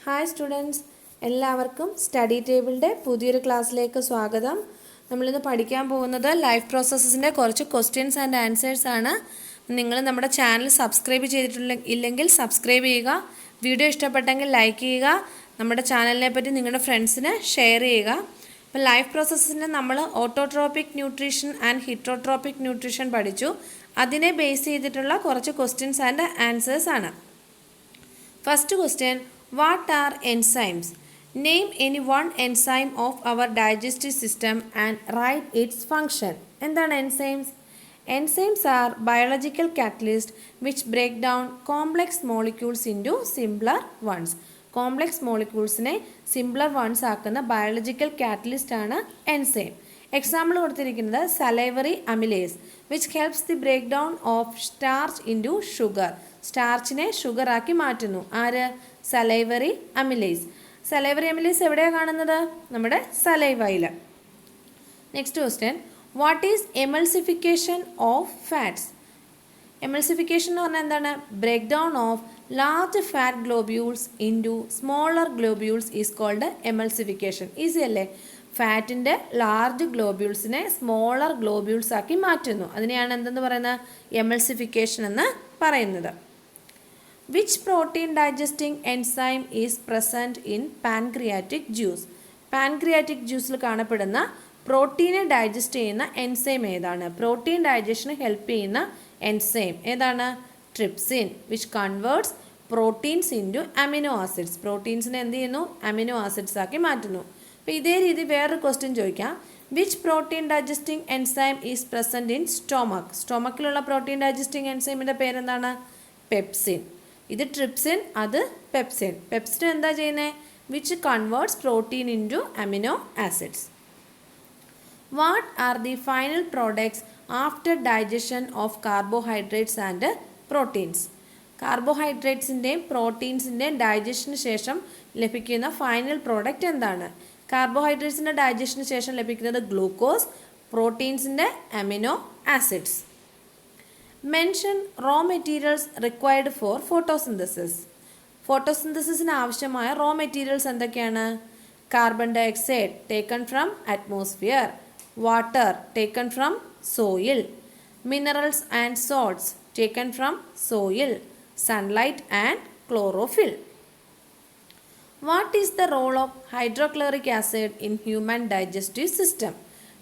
Hi students, എല്ലാവർക്കും study ടേബിളിൻ്റെ പുതിയൊരു ക്ലാസ്സിലേക്ക് സ്വാഗതം. നമ്മളിന്ന് പഠിക്കാൻ പോകുന്നത് ലൈഫ് പ്രോസസ്സസിൻ്റെ കുറച്ച് ക്വസ്റ്റ്യൻസ് ആൻഡ് ആൻസേഴ്സ് ആണ്. നിങ്ങൾ നമ്മുടെ ചാനൽ സബ്സ്ക്രൈബ് ഇല്ലെങ്കിൽ സബ്സ്ക്രൈബ് ചെയ്യുക. വീഡിയോ ഇഷ്ടപ്പെട്ടെങ്കിൽ ലൈക്ക് ചെയ്യുക. നമ്മുടെ ചാനലിനെ പറ്റി നിങ്ങളുടെ ഫ്രണ്ട്സിന് ഷെയർ ചെയ്യുക. അപ്പോൾ ലൈഫ് പ്രോസസ്സസിൻ്റെ നമ്മൾ ഓട്ടോട്രോപ്പിക് ന്യൂട്രീഷൻ ആൻഡ് ഹിറ്റോട്രോപ്പിക് ന്യൂട്രീഷൻ പഠിച്ചു. അതിനെ ബേസ് ചെയ്തിട്ടുള്ള കുറച്ച് ക്വസ്റ്റ്യൻസ് ആൻഡ് ആൻസേഴ്സ് ആണ്. First question, what are enzymes? Name any one enzyme of our digestive system and write its function. എന്താണ് enzymes? Enzymes are biological catalysts which break down complex molecules into simpler ones. Complex മോളിക്യൂൾസിനെ simpler ones ആക്കുന്ന biological catalyst ആണ് enzyme. Example കൊടുത്തിരിക്കുന്നത് salivary amylase which helps the break down of starch into sugar. സ്റ്റാർച്ചിനെ sugar ആക്കി മാറ്റുന്നു. ആര്? Salivary amylase. Salivary amylase എവിടെയാണ് കാണുന്നത്? നമ്മുടെ സലൈവയിൽ. Next question, what is emulsification of fats? Emulsification എന്ന് പറഞ്ഞാൽ എന്താണ്? Break down of large fat globules into smaller globules is called emulsification. Easy അല്ലേ? ഫാറ്റിൻ്റെ ലാർജ് ഗ്ലോബ്യൂൾസിനെ സ്മോളർ ഗ്ലോബ്യൂൾസ് ആക്കി മാറ്റുന്നു. അതിനെയാണ് എന്തെന്ന് പറയുന്നത്? എമൾസിഫിക്കേഷൻ എന്ന് പറയുന്നത്. Which protein digesting enzyme is present in pancreatic juice? Pancreatic ജ്യൂസിൽ കാണപ്പെടുന്ന പ്രോട്ടീനെ ഡൈജസ്റ്റ് ചെയ്യുന്ന എൻസൈം ഏതാണ്? പ്രോട്ടീൻ ഡൈജഷന് ഹെൽപ്പ് ചെയ്യുന്ന എൻസൈം ഏതാണ്? Trypsin, which converts proteins into amino acids. പ്രോട്ടീൻസിനെ എന്ത് ചെയ്യുന്നു? അമിനോ ആസിഡ്സ് ആക്കി മാറ്റുന്നു. അപ്പോൾ ഇതേ രീതി വേറൊരു ക്വസ്റ്റ്യൻ ചോദിക്കാം. Which protein digesting enzyme is present in stomach? സ്റ്റൊമക്കിലുള്ള പ്രോട്ടീൻ ഡൈജസ്റ്റിംഗ് എൻസൈമിൻ്റെ പേരെന്താണ്? പെപ്സിൻ. ഇത് ട്രിപ്സിൻ, അത് പെപ്സിൻ. പെപ്സിൻ എന്താ ചെയ്യുന്നത്? Which converts protein into amino acids. What are the final products after digestion of carbohydrates and proteins? കാർബോഹൈഡ്രേറ്റ്സിൻ്റെയും പ്രോട്ടീൻസിൻ്റെയും ഡൈജഷന് ശേഷം ലഭിക്കുന്ന ഫൈനൽ പ്രോഡക്റ്റ് എന്താണ്? കാർബോഹൈഡ്രേറ്റ്സിൻ്റെ ഡൈജഷന് ശേഷം ലഭിക്കുന്നത് ഗ്ലൂക്കോസ്, പ്രോട്ടീൻസിൻ്റെ amino acids. Mention raw materials required for photosynthesis. ഫോട്ടോസിന്തസിസിന് ആവശ്യമായ റോ മെറ്റീരിയൽസ് എന്തൊക്കെയാണ്? Carbon dioxide taken from atmosphere, water taken from soil, minerals and salts taken from soil, sunlight and chlorophyll. What is the role of hydrochloric acid in human digestive system?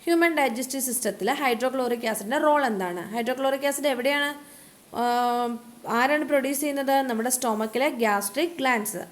Human digestive സിസ്റ്റത്തിൽ hydrochloric ആസിഡിൻ്റെ role എന്താണ്? Hydrochloric acid എവിടെയാണ്? ആരാണ് produce ചെയ്യുന്നത്? നമ്മുടെ സ്റ്റൊമക്കിലെ gastric glands.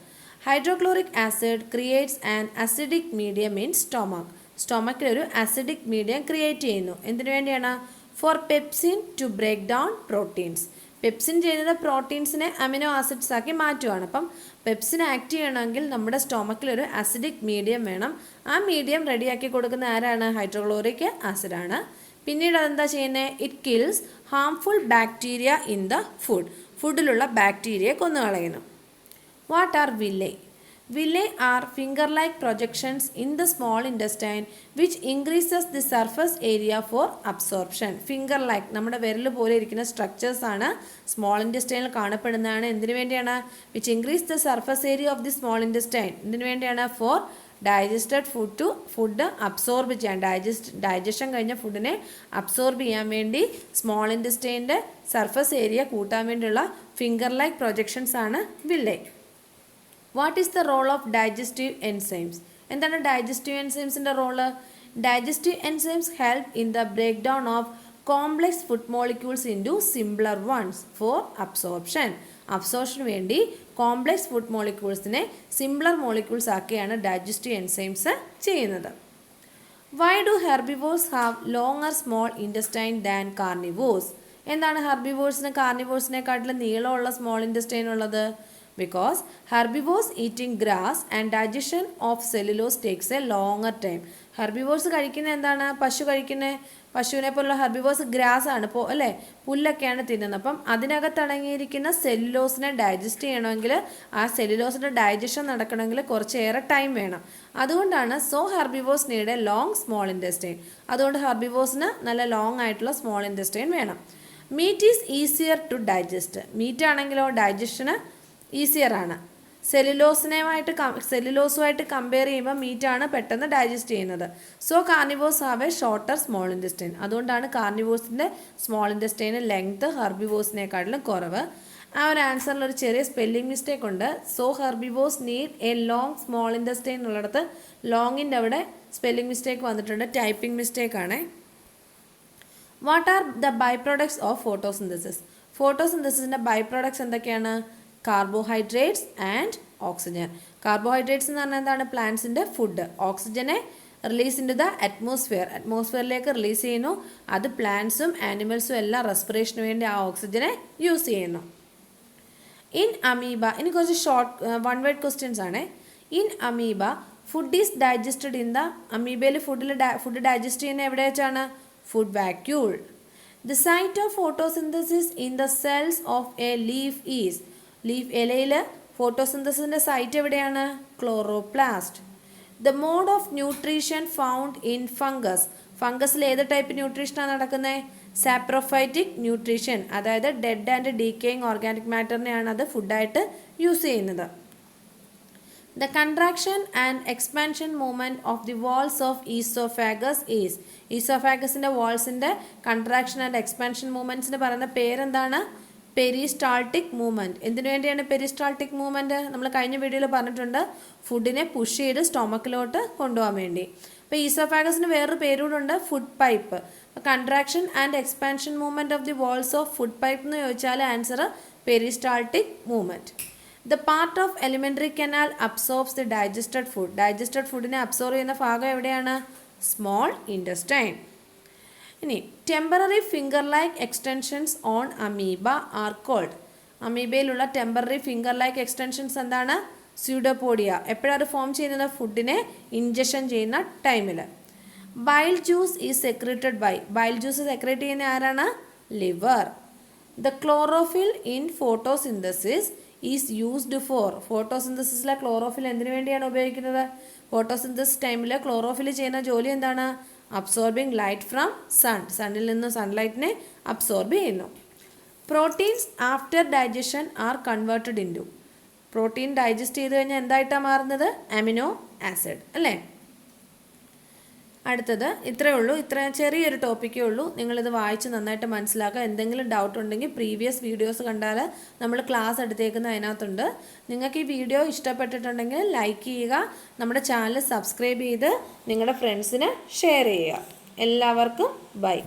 Hydrochloric acid creates an acidic medium in stomach. സ്റ്റൊമക്കിലൊരു acidic medium create ചെയ്യുന്നു. എന്തിനു വേണ്ടിയാണ്? For pepsin to break down proteins. Pepsin ചെയ്യുന്നത് പ്രോട്ടീൻസിനെ അമിനോ ആസിഡ്സ് ആക്കി മാറ്റുകയാണ്. അപ്പം പെപ്സിൻ ആക്ട് ചെയ്യണമെങ്കിൽ നമ്മുടെ സ്റ്റൊമക്കിലൊരു അസിഡിക് മീഡിയം വേണം. ആ മീഡിയം റെഡിയാക്കി കൊടുക്കുന്ന ആരാണ്? ഹൈഡ്രോക്ലോറിക് ആസിഡാണ്. പിന്നീട് അതെന്താ ചെയ്യുന്നത്? It kills harmful bacteria in the food. ഫുഡിലുള്ള ബാക്ടീരിയയെ കൊന്നുകളയുന്നു. What are villi? Villi are finger-like projections in the small intestine which increases the surface area for absorption. Finger-like നമ്മുടെ വിരൽ പോലെ ഇരിക്കുന്ന സ്ട്രക്ചേഴ്സ് ആണ് സ്മോൾ ഇൻറ്റസ്റ്റൈനിൽ കാണപ്പെടുന്നതാണ്. എന്തിനു വേണ്ടിയാണ്? Which increase the surface area of the small intestine. എന്തിനു വേണ്ടിയാണ്? ഫോർ ഡൈജസ്റ്റഡ് ഫുഡ് അബ്സോർബ് ചെയ്യാൻ, ഡൈജഷൻ കഴിഞ്ഞ ഫുഡിനെ അബ്സോർബ് ചെയ്യാൻ വേണ്ടി സ്മോൾ ഇൻറ്റസ്റ്റൈൻ്റെ സർഫസ് ഏരിയ കൂട്ടാൻ വേണ്ടിയുള്ള ഫിംഗർ-ലൈക്ക് പ്രൊജക്ഷൻസ് ആണ് villi. What is the role of digestive enzymes? എന്താണ് ഡൈജസ്റ്റീവ് എൻസൈംസിൻ്റെ role? Digestive enzymes help in the break down of complex food molecules into simpler ones for absorption. അബ്സോർപ്ഷന് വേണ്ടി complex food മോളിക്യൂൾസിനെ simpler molecules ആക്കിയാണ് digestive enzymes ചെയ്യുന്നത്. Why do herbivores have longer small intestine than carnivores? എന്താണ് ഹെർബിവോഴ്സിന് കാർണിവോഴ്സിനെക്കാട്ടിലും നീളമുള്ള small intestine ഉള്ളത്? Because herbivores eating grass and digestion of cellulose takes a longer time. Herbivores കഴിക്കുന്ന എന്താണ്? പശു കഴിക്കുന്ന പശുവിനെ പോലുള്ള ഹെർബിവോഴ്സ് ഗ്രാസ് ആണ്, അല്ലേ, പുല്ലൊക്കെയാണ് തിന്നുന്നത്. അപ്പം അതിനകത്ത് അടങ്ങിയിരിക്കുന്ന സെല്ലുലോസിനെ ഡൈജസ്റ്റ് ചെയ്യണമെങ്കിൽ, ആ സെല്ലുലോസിൻ്റെ ഡൈജഷൻ നടക്കണമെങ്കിൽ കുറച്ചേറെ ടൈം വേണം. അതുകൊണ്ടാണ് herbivores need a long small intestine. അതുകൊണ്ട് ഹെർബിവോഴ്സിന് നല്ല ലോങ് ആയിട്ടുള്ള സ്മോൾ ഇൻറ്റസ്റ്റൈൻ വേണം. Meat is easier to digest. Meat ആണെങ്കിലോ ഡൈജഷന് ഈസിയർ ആണ്. സെല്ലുലോസുമായിട്ട് കമ്പയർ ചെയ്യുമ്പോൾ മീറ്റാണ് പെട്ടെന്ന് ഡൈജസ്റ്റ് ചെയ്യുന്നത്. So carnivores have a shorter small intestine. അതുകൊണ്ടാണ് കാർണിവോഴ്സിൻ്റെ സ്മോൾ ഇൻറ്റെസ്റ്റൈന് ലെങ്ത് ഹെർബിവോഴ്സിനേക്കാളും കുറവ്. ആ ഒരു ആൻസറിൽ ഒരു ചെറിയ സ്പെല്ലിംഗ് മിസ്റ്റേക്ക് ഉണ്ട്. So herbivores need a long small intestine എന്നുള്ളിടത്ത് ലോങ്ങിൻ്റെ അവിടെ സ്പെല്ലിംഗ് മിസ്റ്റേക്ക് വന്നിട്ടുണ്ട്, ടൈപ്പിംഗ് മിസ്റ്റേക്കാണ്. What are the by products of photosynthesis? ഫോട്ടോസിന്തസിസിൻ്റെ ബൈ പ്രോഡക്ട്സ് എന്തൊക്കെയാണ്? Carbohydrates and oxygen. കാർബോഹൈഡ്രേറ്റ്സ് എന്ന് പറഞ്ഞാൽ എന്താണ്? പ്ലാന്റ്സിൻ്റെ ഫുഡ്. ഓക്സിജനെ റിലീസ് ഇൻ ടു ദ അറ്റ്മോസ്ഫിയറിലേക്ക് റിലീസ് ചെയ്യുന്നു. അത് പ്ലാന്റ്സും ആനിമൽസും എല്ലാം റെസ്പിറേഷന് വേണ്ടി ആ ഓക്സിജനെ യൂസ് ചെയ്യുന്നു. ഇൻ അമീബ, ഇനി കുറച്ച് ഷോർട്ട് വൺ വേർഡ് ക്വസ്റ്റ്യൻസ് ആണ്. In amoeba food is digested in the, അമീബയിൽ ഫുഡ് ഡൈജസ്റ്റ് ചെയ്യുന്ന എവിടെ വെച്ചാണ്? Food vacuole. The site of photosynthesis in the cells of a leaf is, leaf ഇലയിൽ ഫോട്ടോസിന്തസിസിൻ്റെ സൈറ്റ് എവിടെയാണ്? Chloroplast. The mode of nutrition found in fungus, ഫംഗസിൽ ഏത് type ന്യൂട്രീഷനാണ് നടക്കുന്നത്? സാപ്രോഫൈറ്റിക് ന്യൂട്രീഷൻ, അതായത് ഡെഡ് ആൻഡ് ഡീക്കേയിങ് ഓർഗാനിക് മാറ്ററിനെയാണ് അത് ഫുഡായിട്ട് യൂസ് ചെയ്യുന്നത്. The contraction and expansion movement of the walls of esophagus is, ഈസോഫാഗസിൻ്റെ വാൾസിൻ്റെ കൺട്രാക്ഷൻ ആൻഡ് എക്സ്പാൻഷൻ മൂവ്മെൻറ്റ്സിന് പറയുന്ന പേരെന്താണ്? Peristaltic movement. എന്തിനു വേണ്ടിയാണ് പെരിസ്റ്റാൾട്ടിക് മൂവ്മെൻറ്റ്? നമ്മൾ കഴിഞ്ഞ വീഡിയോയിൽ പറഞ്ഞിട്ടുണ്ട്, ഫുഡിനെ പുഷ് ചെയ്ത് സ്റ്റൊമക്കിലോട്ട് കൊണ്ടുപോകാൻ വേണ്ടി. അപ്പോൾ ഈസോഫാഗസിന് വേറൊരു പേരൂടുണ്ട്, ഫുഡ് പൈപ്പ്. അപ്പോൾ contraction and expansion movement of the walls of food pipe എന്ന് ചോദിച്ചാൽ answer peristaltic movement. The part of elementary canal absorbs the digested food, digested ഫുഡിനെ അബ്സോർവ് ചെയ്യുന്ന ഭാഗം എവിടെയാണ്? Small intestine. ഇനി temporary finger like extensions on amoeba are called, അമീബയിലുള്ള temporary finger like extensions എന്താണ്? Pseudopodia. എപ്പോഴാണ് form ചെയ്യുന്നത്? ഫുഡിനെ ഇൻജക്ഷൻ ചെയ്യുന്ന ടൈമിൽ. Bile juice is secreted by, bile juice secrete ചെയ്യുന്ന ആരാണ്? Liver. The chlorophyll in photosynthesis is used for, ഫോട്ടോസിന്തസിസിലെ chlorophyll എന്തിനു വേണ്ടിയാണ് ഉപയോഗിക്കുന്നത്? ഫോട്ടോസിന്തസിസ് ടൈമിൽ ക്ലോറോഫിൽ ചെയ്യുന്ന ജോലി എന്താണ്? അബ്സോർബിങ് ലൈറ്റ് ഫ്രം സൺ, സണ്ണിൽ നിന്ന് സൺലൈറ്റിനെ അബ്സോർബ് ചെയ്യുന്നു. Proteins after digestion are converted in to, protein digest ചെയ്ത് കഴിഞ്ഞാൽ എന്തായിട്ടാണ് മാറുന്നത്? അമിനോ ആസിഡ് അല്ലേ. അടുത്തത് ഇത്രയേ ഉള്ളൂ, ഇത്ര ചെറിയൊരു ടോപ്പിക്കേ ഉള്ളൂ. നിങ്ങളിത് വായിച്ച് നന്നായിട്ട് മനസ്സിലാക്കുക. എന്തെങ്കിലും ഡൗട്ട് ഉണ്ടെങ്കിൽ പ്രീവിയസ് വീഡിയോസ് കണ്ടാൽ നമ്മൾ ക്ലാസ് എടുത്തേക്കുന്ന അതിനകത്തുണ്ട്. നിങ്ങൾക്ക് ഈ വീഡിയോ ഇഷ്ടപ്പെട്ടിട്ടുണ്ടെങ്കിൽ ലൈക്ക് ചെയ്യുക, നമ്മുടെ ചാനൽ സബ്സ്ക്രൈബ് ചെയ്ത് നിങ്ങളുടെ ഫ്രണ്ട്സിന് ഷെയർ ചെയ്യുക. എല്ലാവർക്കും ബൈ.